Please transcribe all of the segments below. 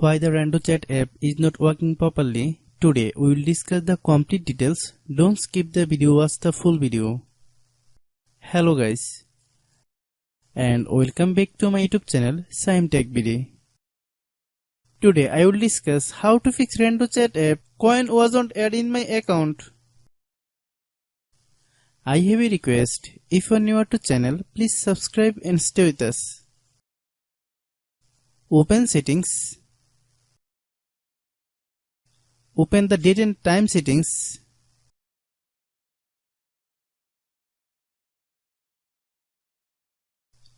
Why the RandoChat app is not working properly? Today we will discuss the complete details. Don't skip the video, watch the full video. Hello guys, and welcome back to my YouTube channel Shaem Tech Video. Today I will discuss how to fix RandoChat app coin wasn't added in my account. I have a request. If you are new to channel, please subscribe and stay with us. Open settings. Open the date and time settings.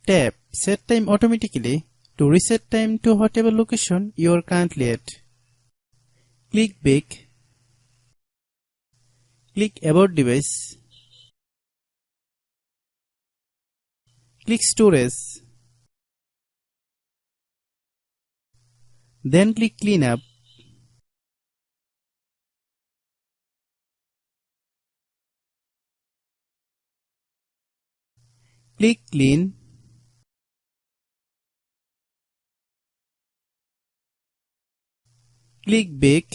Tap Set Time automatically to reset time to whatever location you are currently at. Click Back. Click About Device. Click Storage. Then click Cleanup. Click Clean. Click Back.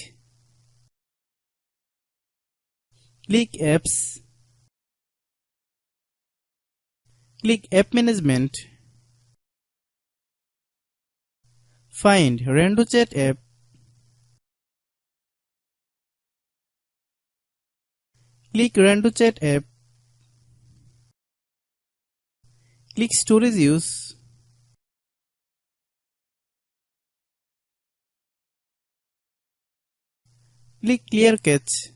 Click Apps. Click App Management. Find RandoChat app. Click RandoChat app. Click Storage Use. Click Clear Cache.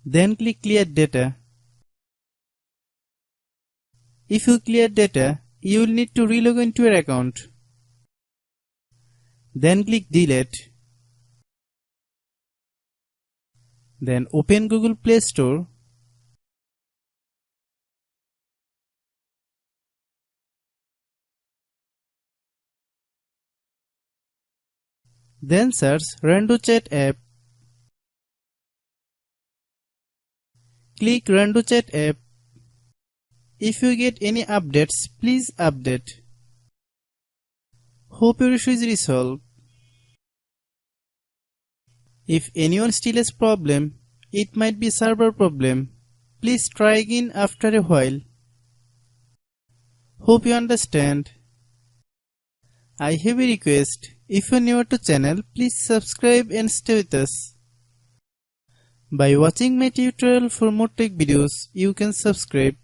Then click Clear Data. If you clear data, you will need to relog into your account. Then click Delete. Then open Google Play Store. Then search RandoChat app. Click RandoChat app. If you get any updates, please update. Hope your issue is resolved. If anyone still has problem, it might be server problem. Please try again after a while. Hope you understand. I have a request. If you are new to channel, please subscribe and stay with us. By watching my tutorial for more tech videos, you can subscribe.